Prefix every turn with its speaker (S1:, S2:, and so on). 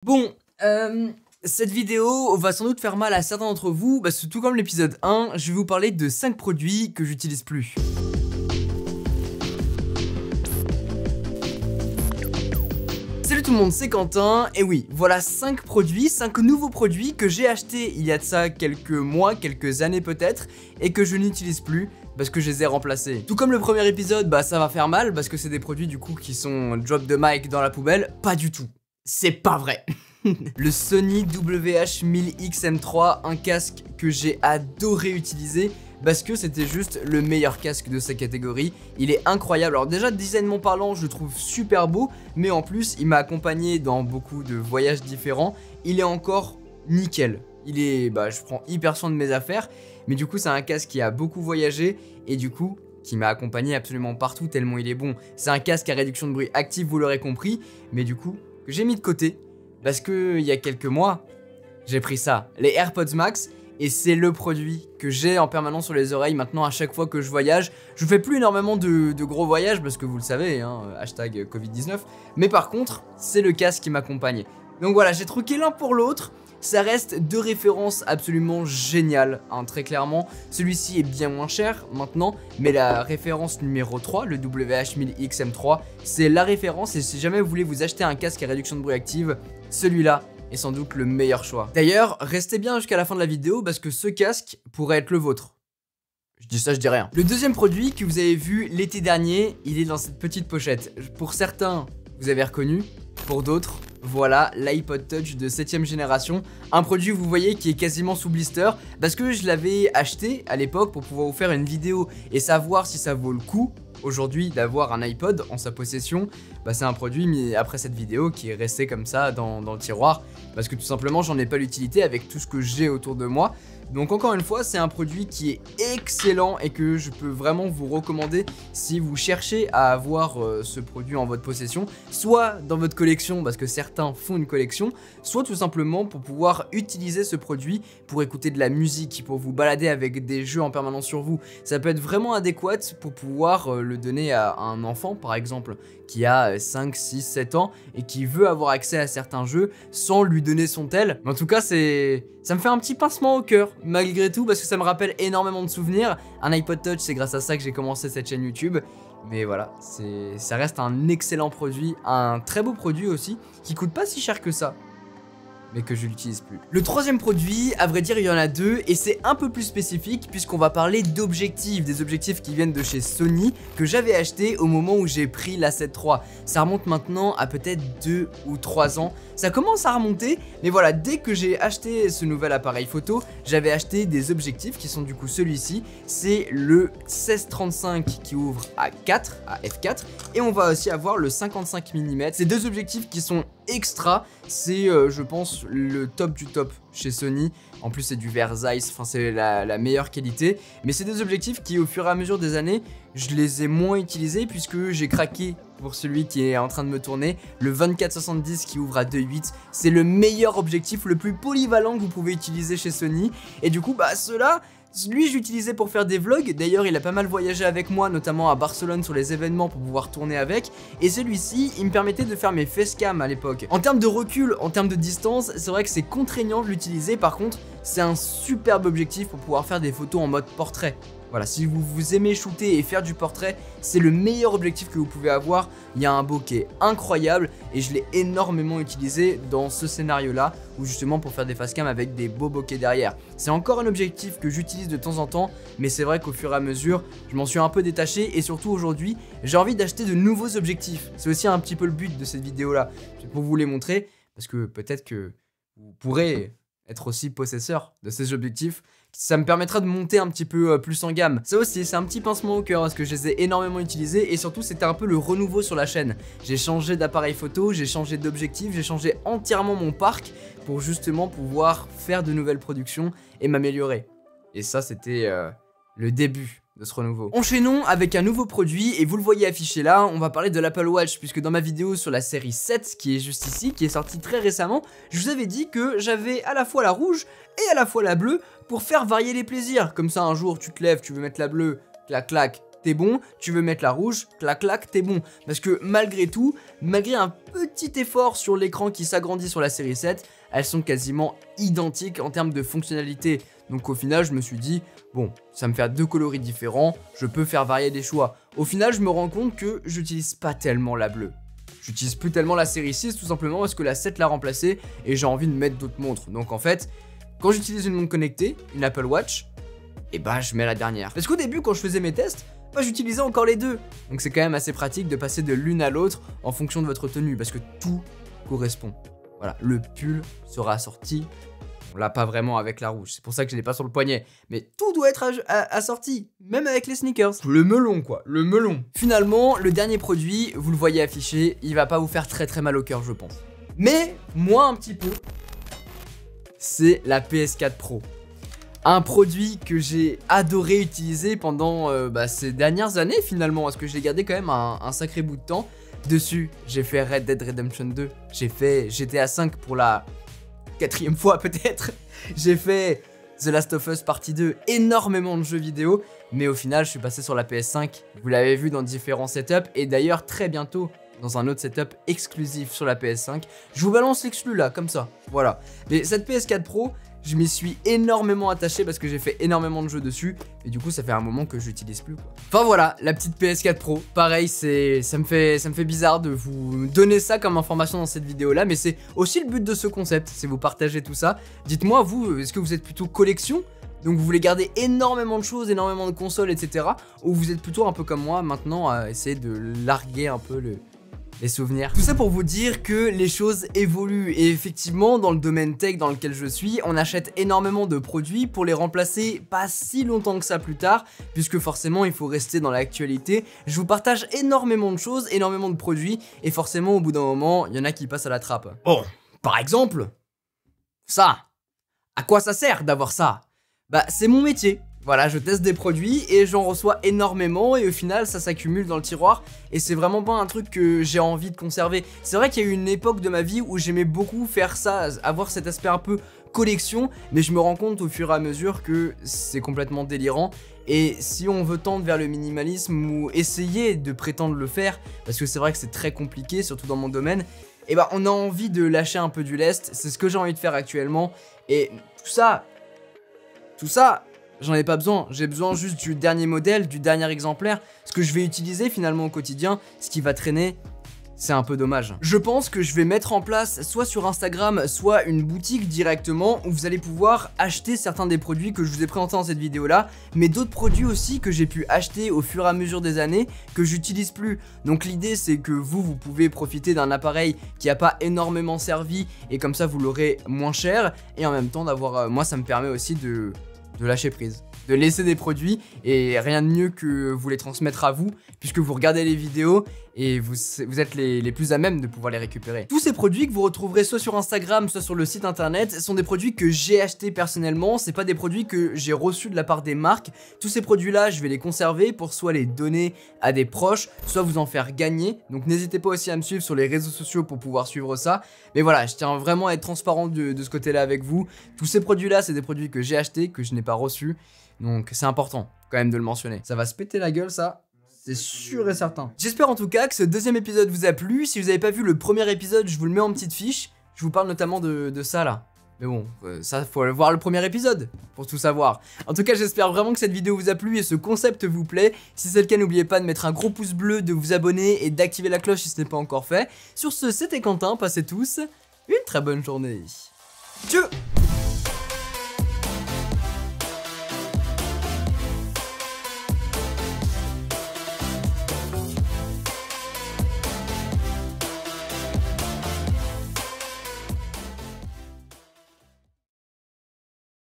S1: Bon, cette vidéo va sans doute faire mal à certains d'entre vous, parce que tout comme l'épisode 1, je vais vous parler de 5 produits que j'utilise plus. Salut tout le monde, c'est Quentin, et oui, voilà 5 nouveaux produits que j'ai achetés il y a de ça quelques mois, quelques années peut-être, et que je n'utilise plus, parce que je les ai remplacés. Tout comme le premier épisode, bah ça va faire mal, parce que c'est des produits du coup qui sont drop the mic dans la poubelle, pas du tout. C'est pas vrai. Le Sony WH-1000X-M3, un casque que j'ai adoré utiliser parce que c'était juste le meilleur casque de sa catégorie. Il est incroyable. Alors déjà, designement parlant, je le trouve super beau, mais en plus, il m'a accompagné dans beaucoup de voyages différents. Il est encore nickel. Je prends hyper soin de mes affaires, mais du coup, c'est un casque qui a beaucoup voyagé et du coup, qui m'a accompagné absolument partout tellement il est bon. C'est un casque à réduction de bruit active, vous l'aurez compris, mais du coup, que j'ai mis de côté. Parce que il y a quelques mois, j'ai pris ça, les AirPods Max, et c'est le produit que j'ai en permanence sur les oreilles maintenant à chaque fois que je voyage. Je fais plus énormément de gros voyages parce que vous le savez, hein, hashtag Covid-19, mais par contre, c'est le casque qui m'accompagne. Donc voilà, j'ai troqué l'un pour l'autre. Ça reste deux références absolument géniales, hein, très clairement. Celui-ci est bien moins cher maintenant, mais la référence numéro 3, le WH-1000X-M3, c'est la référence et si jamais vous voulez vous acheter un casque à réduction de bruit active, celui-là est sans doute le meilleur choix. D'ailleurs, restez bien jusqu'à la fin de la vidéo parce que ce casque pourrait être le vôtre. Je dis ça, je dis rien. Le deuxième produit que vous avez vu l'été dernier, il est dans cette petite pochette. Pour certains, vous avez reconnu, pour d'autres, voilà l'iPod Touch de 7ème génération, un produit vous voyez qui est quasiment sous blister parce que je l'avais acheté à l'époque pour pouvoir vous faire une vidéo et savoir si ça vaut le coup aujourd'hui d'avoir un iPod en sa possession. Bah c'est un produit mis après cette vidéo qui est resté comme ça dans le tiroir parce que tout simplement j'en ai pas l'utilité avec tout ce que j'ai autour de moi. Donc encore une fois, c'est un produit qui est excellent et que je peux vraiment vous recommander si vous cherchez à avoir ce produit en votre possession, soit dans votre collection parce que certains font une collection, soit tout simplement pour pouvoir utiliser ce produit pour écouter de la musique, pour vous balader avec des jeux en permanence sur vous. Ça peut être vraiment adéquat pour pouvoir le donner à un enfant par exemple qui a 5, 6, 7 ans et qui veut avoir accès à certains jeux sans lui donner son tel. Mais en tout cas, ça me fait un petit pincement au cœur malgré tout parce que ça me rappelle énormément de souvenirs. Un iPod Touch, c'est grâce à ça que j'ai commencé cette chaîne YouTube. Mais voilà, ça reste un excellent produit, un très beau produit aussi, qui coûte pas si cher que ça, mais que je l'utilise plus. Le troisième produit, à vrai dire il y en a deux et c'est un peu plus spécifique puisqu'on va parler d'objectifs, des objectifs qui viennent de chez Sony que j'avais acheté au moment où j'ai pris l'A7 III. Ça remonte maintenant à peut-être 2 ou 3 ans, ça commence à remonter, mais voilà, dès que j'ai acheté ce nouvel appareil photo, j'avais acheté des objectifs qui sont du coup celui-ci, c'est le 16-35 qui ouvre à 4, à f4, et on va aussi avoir le 55 mm. Ces deux objectifs qui sont extra, c'est je pense le top du top chez Sony. En plus c'est du verre Zeiss, enfin c'est la meilleure qualité. Mais c'est des objectifs qui au fur et à mesure des années, je les ai moins utilisés puisque j'ai craqué pour celui qui est en train de me tourner. Le 24-70 qui ouvre à 2.8, c'est le meilleur objectif, le plus polyvalent que vous pouvez utiliser chez Sony. Et du coup bah ceux-là, lui j'utilisais pour faire des vlogs, d'ailleurs il a pas mal voyagé avec moi, notamment à Barcelone sur les événements pour pouvoir tourner avec. Et celui-ci, il me permettait de faire mes facecam à l'époque. En termes de recul, en termes de distance, c'est vrai que c'est contraignant de l'utiliser, par contre c'est un superbe objectif pour pouvoir faire des photos en mode portrait. Voilà, si vous aimez shooter et faire du portrait, c'est le meilleur objectif que vous pouvez avoir. Il y a un bokeh incroyable et je l'ai énormément utilisé dans ce scénario-là, ou justement pour faire des facecam avec des beaux bokeh derrière. C'est encore un objectif que j'utilise de temps en temps, mais c'est vrai qu'au fur et à mesure, je m'en suis un peu détaché et surtout aujourd'hui, j'ai envie d'acheter de nouveaux objectifs. C'est aussi un petit peu le but de cette vidéo-là, c'est pour vous les montrer, parce que peut-être que vous pourrez être aussi possesseur de ces objectifs. Ça me permettra de monter un petit peu plus en gamme. Ça aussi c'est un petit pincement au cœur parce que je les ai énormément utilisés et surtout c'était un peu le renouveau sur la chaîne. J'ai changé d'appareil photo, j'ai changé d'objectif, j'ai changé entièrement mon parc pour justement pouvoir faire de nouvelles productions et m'améliorer. Et ça c'était le début de ce renouveau. Enchaînons avec un nouveau produit et vous le voyez affiché là, on va parler de l'Apple Watch puisque dans ma vidéo sur la série 7 qui est juste ici, qui est sortie très récemment, je vous avais dit que j'avais à la fois la rouge et à la fois la bleue pour faire varier les plaisirs. Comme ça un jour tu te lèves, tu veux mettre la bleue, clac clac, t'es bon, tu veux mettre la rouge, clac clac, t'es bon. Parce que malgré tout, malgré un petit effort sur l'écran qui s'agrandit sur la série 7, elles sont quasiment identiques en termes de fonctionnalité. Donc au final, je me suis dit, bon, ça me fait 2 coloris différents, je peux faire varier des choix. Au final, je me rends compte que j'utilise pas tellement la bleue. J'utilise plus tellement la série 6 tout simplement parce que la 7 l'a remplacée et j'ai envie de mettre d'autres montres. Donc en fait, quand j'utilise une montre connectée, une Apple Watch, et bah je mets la dernière. Parce qu'au début quand je faisais mes tests, bah j'utilisais encore les deux. Donc c'est quand même assez pratique de passer de l'une à l'autre en fonction de votre tenue parce que tout correspond. Voilà, le pull sera assorti. On l'a pas vraiment avec la rouge, c'est pour ça que je l'ai pas sur le poignet. Mais tout doit être assorti, même avec les sneakers. Le melon quoi, le melon. Finalement, le dernier produit, vous le voyez affiché, il va pas vous faire très mal au cœur je pense. Mais, moi un petit peu, c'est la PS4 Pro. Un produit que j'ai adoré utiliser pendant ces dernières années finalement, parce que je l'ai gardé quand même un sacré bout de temps. Dessus, j'ai fait Red Dead Redemption 2, j'ai fait GTA 5 pour la 4e fois peut-être. J'ai fait The Last of Us Partie 2, énormément de jeux vidéo, mais au final je suis passé sur la PS5, vous l'avez vu dans différents setups, et d'ailleurs très bientôt dans un autre setup exclusif sur la PS5. Je vous balance l'exclu là, comme ça, voilà. Mais cette PS4 Pro, je m'y suis énormément attaché parce que j'ai fait énormément de jeux dessus et du coup ça fait un moment que je l'utilise plus quoi. Enfin voilà, la petite PS4 Pro, pareil ça me fait bizarre de vous donner ça comme information dans cette vidéo là, mais c'est aussi le but de ce concept, c'est vous partager tout ça. Dites-moi vous, est-ce que vous êtes plutôt collection? Donc vous voulez garder énormément de choses, énormément de consoles, etc. Ou vous êtes plutôt un peu comme moi maintenant à essayer de larguer un peu les souvenirs. Tout ça pour vous dire que les choses évoluent et effectivement dans le domaine tech dans lequel je suis, on achète énormément de produits pour les remplacer pas si longtemps que ça plus tard, puisque forcément il faut rester dans l'actualité. Je vous partage énormément de choses, énormément de produits et forcément au bout d'un moment, il y en a qui passent à la trappe. Bon, par exemple, ça. À quoi ça sert d'avoir ça? Bah c'est mon métier. Voilà, je teste des produits et j'en reçois énormément et au final ça s'accumule dans le tiroir et c'est vraiment pas un truc que j'ai envie de conserver. C'est vrai qu'il y a eu une époque de ma vie où j'aimais beaucoup faire ça, avoir cet aspect un peu collection, mais je me rends compte au fur et à mesure que c'est complètement délirant. Et si on veut tendre vers le minimalisme ou essayer de prétendre le faire, parce que c'est vrai que c'est très compliqué, surtout dans mon domaine, et bah on a envie de lâcher un peu du lest, c'est ce que j'ai envie de faire actuellement. Et tout ça, j'en ai pas besoin, j'ai besoin juste du dernier modèle, du dernier exemplaire, ce que je vais utiliser finalement au quotidien, ce qui va traîner, c'est un peu dommage. Je pense que je vais mettre en place soit sur Instagram, soit une boutique directement où vous allez pouvoir acheter certains des produits que je vous ai présentés dans cette vidéo là, mais d'autres produits aussi que j'ai pu acheter au fur et à mesure des années que j'utilise plus. Donc l'idée c'est que vous pouvez profiter d'un appareil qui a pas énormément servi et comme ça vous l'aurez moins cher et en même temps d'avoir, moi ça me permet aussi de lâcher prise, de laisser des produits et rien de mieux que vous les transmettre à vous puisque vous regardez les vidéos et vous êtes les plus à même de pouvoir les récupérer. Tous ces produits que vous retrouverez soit sur Instagram soit sur le site internet sont des produits que j'ai achetés personnellement, c'est pas des produits que j'ai reçus de la part des marques. Tous ces produits là je vais les conserver pour soit les donner à des proches, soit vous en faire gagner, donc n'hésitez pas aussi à me suivre sur les réseaux sociaux pour pouvoir suivre ça. Mais voilà, je tiens vraiment à être transparent de ce côté là avec vous. Tous ces produits là c'est des produits que j'ai achetés, que je n'ai pas reçus, donc c'est important quand même de le mentionner. Ça va se péter la gueule ça, c'est sûr et certain. J'espère en tout cas que ce deuxième épisode vous a plu. Si vous n'avez pas vu le premier épisode, je vous le mets en petite fiche. Je vous parle notamment de ça là. Mais bon, ça faut aller voir le premier épisode pour tout savoir. En tout cas, j'espère vraiment que cette vidéo vous a plu et ce concept vous plaît. Si c'est le cas, n'oubliez pas de mettre un gros pouce bleu, de vous abonner et d'activer la cloche si ce n'est pas encore fait. Sur ce, c'était Quentin, passez tous une très bonne journée. Tchau!